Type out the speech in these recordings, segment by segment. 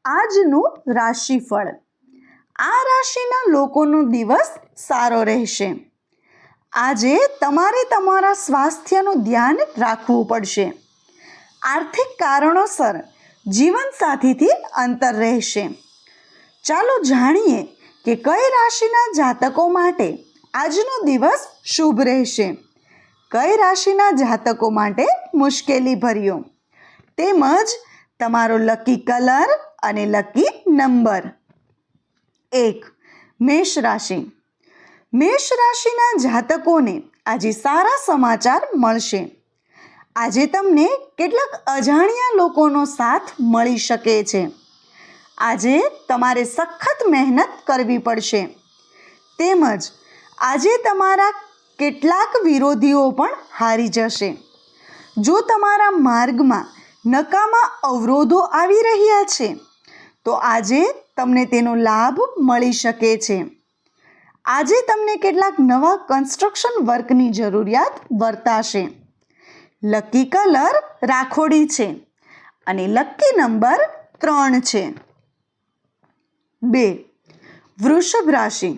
આજનું રાશિફળ. આ રાશિના લોકોનો દિવસ સારો રહેશે. આજે તમારે તમારા સ્વાસ્થ્યનું ધ્યાન રાખવું પડશે. આર્થિક કારણોસર જીવનસાથીથી અંતર રહેશે. ચાલો જાણીએ કે કઈ રાશિના જાતકો માટે આજનો દિવસ શુભ રહેશે, કઈ રાશિના જાતકો માટે મુશ્કેલી ભર્યો, તેમજ તમારો લકી કલર અને લકી નંબર. 1. મેષ રાશિ. મેષ રાશિના જાતકોને આજે સારા સમાચાર મળશે. આજે તમને કેટલાક અજાણ્યા લોકોનો સાથ મળી શકે છે. આજે તમારે સખત મહેનત કરવી પડશે. તેમજ આજે તમારા કેટલાક વિરોધીઓ પણ હારી જશે. જો તમારા માર્ગમાં નકામા અવરોધો આવી રહ્યા છે તો આજે તમને તેનો લાભ મળી શકે છે. આજે તમને કેટલાક નવા કન્સ્ટ્રક્શન વર્કની જરૂરિયાત વર્તાશે. લકી કલર રાખોડી છે અને લકી નંબર 3 છે. 2. વૃષભ રાશિ.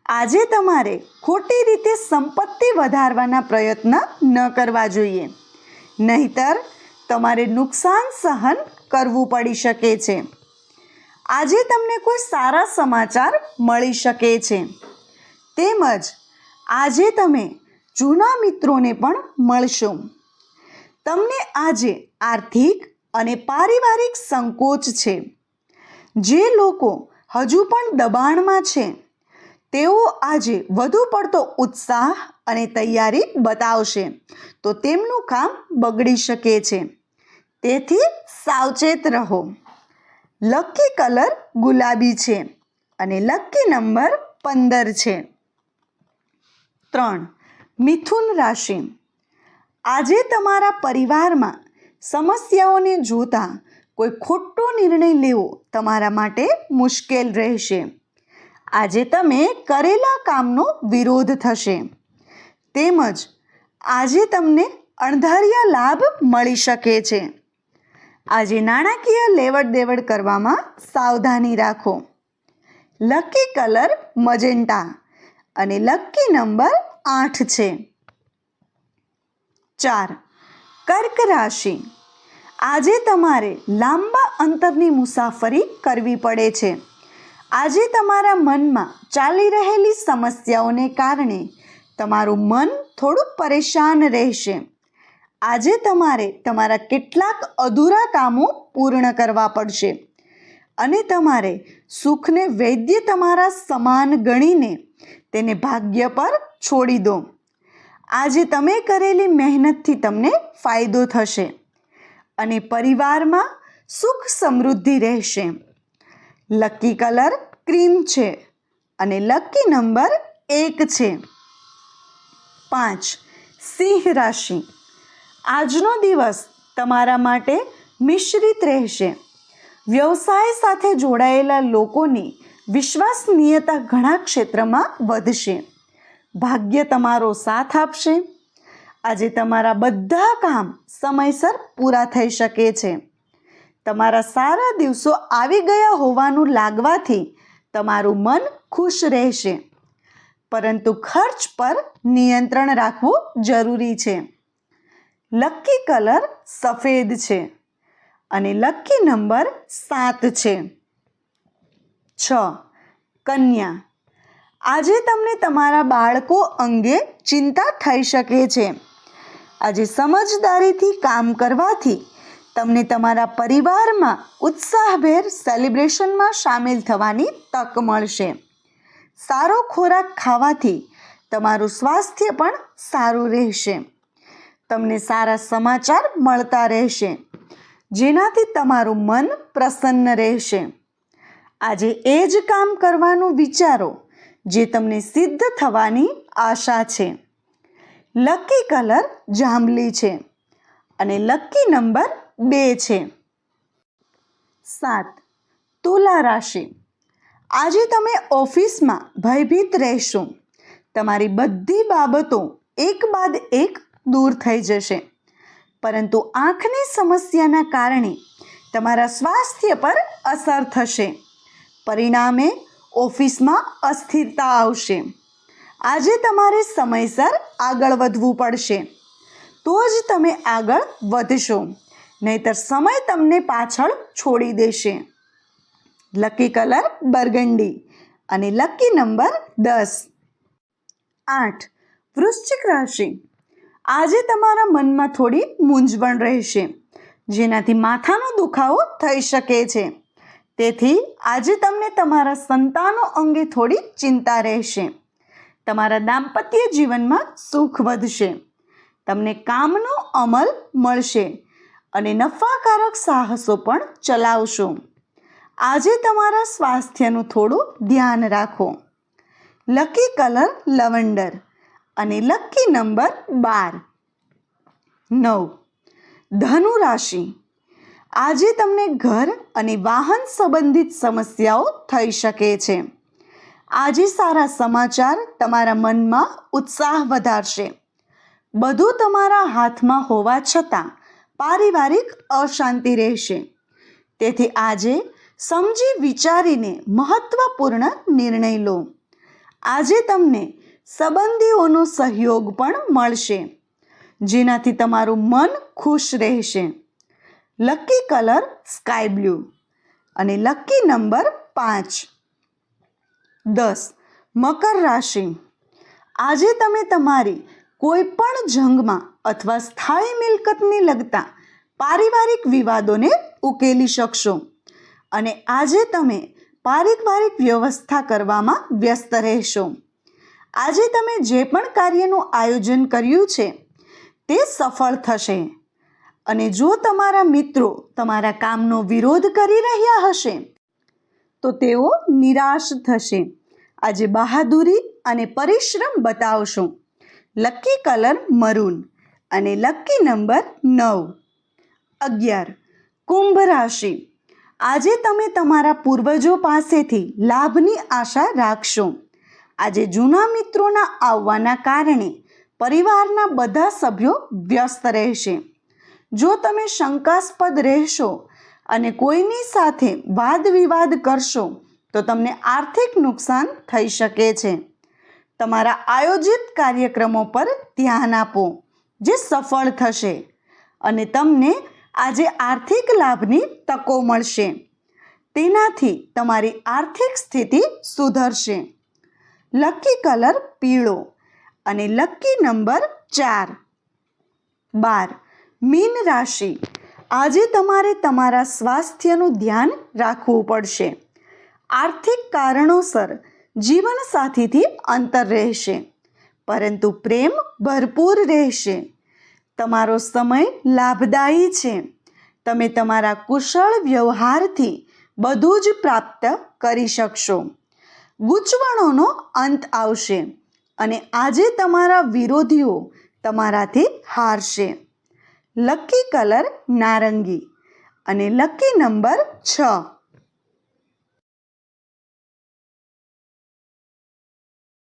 આજે તમારે ખોટી રીતે સંપત્તિ વધારવાના પ્રયત્ન ન કરવા જોઈએ, નહીતર તમારે નુકસાન સહન કરવું પડી શકે છે. આજે તમને કોઈ સારા સમાચાર મળી શકે છે. તેમજ આજે તમે જૂના મિત્રોને પણ મળશો. તમને આજે આર્થિક અને પારિવારિક સંકોચ છે. જે લોકો હજુ પણ દબાણમાં છે તેઓ આજે વધુ પડતો ઉત્સાહ અને તૈયારી બતાવશે તો તેમનું કામ બગડી શકે છે. તેથી સાવચેત રહો. લકી કલર ગુલાબી છે અને લકી નંબર 15 છે. 3. મિથુન રાશિ. આજે તમારા પરિવારમાં સમસ્યાઓને જોતા કોઈ ખોટો નિર્ણય લેવો તમારા માટે મુશ્કેલ રહેશે. આજે તમે કરેલા કામનો વિરોધ થશે. તેમજ આજે તમને અણધાર્યા લાભ મળી શકે છે. આજે નાણાકીય લેવડ દેવડ કરવામાં સાવધાની રાખો. લકી કલર મજેન્ટા અને લકી નંબર 8 છે. 4. કર્ક રાશિ. આજે તમારે લાંબા અંતરની મુસાફરી કરવી પડે છે. આજે તમારા મનમાં ચાલી રહેલી સમસ્યાઓને કારણે તમારું મન થોડું પરેશાન રહેશે. આજે તમારે તમારા કેટલાક અધૂરા કામો પૂર્ણ કરવા પડશે અને તમારે સુખને વૈદ્ય તમારા સમાન ગણીને તેને ભાગ્ય પર છોડી દો. આજે તમે કરેલી મહેનતથી તમને ફાયદો થશે અને પરિવારમાં સુખ સમૃદ્ધિ રહેશે. લકી કલર ક્રીમ છે અને લકી નંબર 1 છે. 5. સિંહ રાશિ. આજનો દિવસ તમારા માટે મિશ્રિત રહેશે. વ્યવસાય સાથે જોડાયેલા લોકોની વિશ્વસનીયતા ઘણા ક્ષેત્રમાં વધશે. ભાગ્ય તમારો સાથ આપશે. આજે તમારા બધા કામ સમયસર પૂરા થઈ શકે છે. તમારા સારા દિવસો આવી ગયા હોવાનું લાગવાથી તમારું મન ખુશ રહેશે, પરંતુ ખર્ચ પર નિયંત્રણ રાખવું જરૂરી છે. લકી કલર સફેદ છે અને લકી નંબર 7 છે. 6. કન્યા. આજે તમને તમારા બાળકો અંગે ચિંતા થઈ શકે છે. આજે સમજદારીથી કામ કરવાથી તમને તમારા પરિવારમાં ઉત્સાહભેર સેલિબ્રેશનમાં સામેલ થવાની તક મળશે. સારો ખોરાક ખાવાથી તમારું સ્વાસ્થ્ય પણ સારું રહેશે. તમને સારા સમાચાર મળતા રહેશે, જેનાથી તમારું મન પ્રસન્ન રહેશે. આજે એ જ કામ કરવાનું વિચારો જે તમને સિદ્ધ થવાની આશા છે. લકી કલર જાંબલી છે અને લકી નંબર 2 છે. 7. તુલા રાશિ. આજે તમે ઓફિસમાં ભયભીત રહેશો. તમારી બધી બાબતો એક બાદ એક દૂર થઈ જશે, પરંતુ આંખની સમસ્યાના કારણે તમારા સ્વાસ્થ્ય પર અસર થશે. પરિણામે ઓફિસમાં અસ્થિરતા આવશે. આજે તમારે સમયસર આગળ વધવું પડશે, તો જ તમે આગળ વધશો, નહીંતર સમય તમને પાછળ છોડી દેશે. લકી કલર બરગંડી અને લકી નંબર 10. 8. વૃશ્ચિક રાશિ. આજે તમારા મનમાં થોડી મૂંઝવણ રહેશે, જેનાથી માથાનો દુખાવો થઈ શકે છે. તેથી આજે તમને તમારા સંતાનો અંગે થોડી ચિંતા રહેશે. તમારા દાંપત્ય જીવનમાં સુખ વધશે. તમને કામનો અમલ મળશે અને નફાકારક સાહસો પણ ચલાવશો. આજે તમારા સ્વાસ્થ્યનું થોડું ધ્યાન રાખો. લકી કલર લવંડર અને લકી નંબર 12. 9. ધનુ રાશિ. આજે તમને ઘર અને વાહન સંબંધિત સમસ્યાઓ થઈ શકે છે. આજે સારા સમાચાર તમારા મનમાં ઉત્સાહ વધારશે. બધું તમારા હાથમાં હોવા છતાં પારિવારિક અશાંતિ રહેશે. તેથી આજે સમજી વિચારીને મહત્વપૂર્ણ નિર્ણય લો. આજે તમને સંબંધીઓનો સહયોગ પણ મળશે, જેનાથી તમારું મન ખુશ રહેશે. લકી કલર સ્કાય બ્લુ અને લકી નંબર 5. 10. મકર રાશિ. આજે તમે તમારી કોઈ પણ જંગમાં અથવા સ્થાયી મિલકતને લગતા પારિવારિક વિવાદોને ઉકેલી શકશો અને આજે તમે પારિવારિક વ્યવસ્થા કરવામાં વ્યસ્ત રહેશો. આજે તમે જે પણ કાર્યનું આયોજન કર્યું છે તે સફળ થશે અને જો તમારા મિત્રો તમારા કામનો વિરોધ કરી રહ્યા હશે તો તેઓ નિરાશ થશે. આજે બહાદુરી અને પરિશ્રમ બતાવશો. લકી કલર મરૂન અને લકી નંબર 9. 11. કુંભ રાશિ. આજે તમે તમારા પૂર્વજો પાસેથી લાભની આશા રાખશો. આજે જૂના મિત્રોના આવવાના કારણે પરિવારના બધા સભ્યો વ્યસ્ત રહેશે. જો તમે શંકાસ્પદ રહેશો અને કોઈની સાથે વાદ વિવાદ કરશો તો તમને આર્થિક નુકસાન થઈ શકે છે. તમારા આયોજિત કાર્યક્રમો પર ધ્યાન આપો, જે સફળ થશે અને તમને આજે આર્થિક લાભની તકો મળશે. તેનાથી તમારી આર્થિક સ્થિતિ સુધરશે. લકી કલર પીળો અને લકી નંબર 4. 12. મીન રાશિ. આજે તમારે તમારા સ્વાસ્થ્યનું ધ્યાન રાખવું પડશે. આર્થિક કારણોસર જીવનસાથીથી અંતર રહેશે, પરંતુ પ્રેમ ભરપૂર રહેશે. તમારો સમય લાભદાયી છે. તમે તમારા કુશળ વ્યવહારથી બધું જ પ્રાપ્ત કરી શકશો. ગૂંચવણોનો અંત આવશે અને આજે તમારા વિરોધીઓ તમારાથી હારશે. લકી કલર નારંગી અને લકી નંબર 6.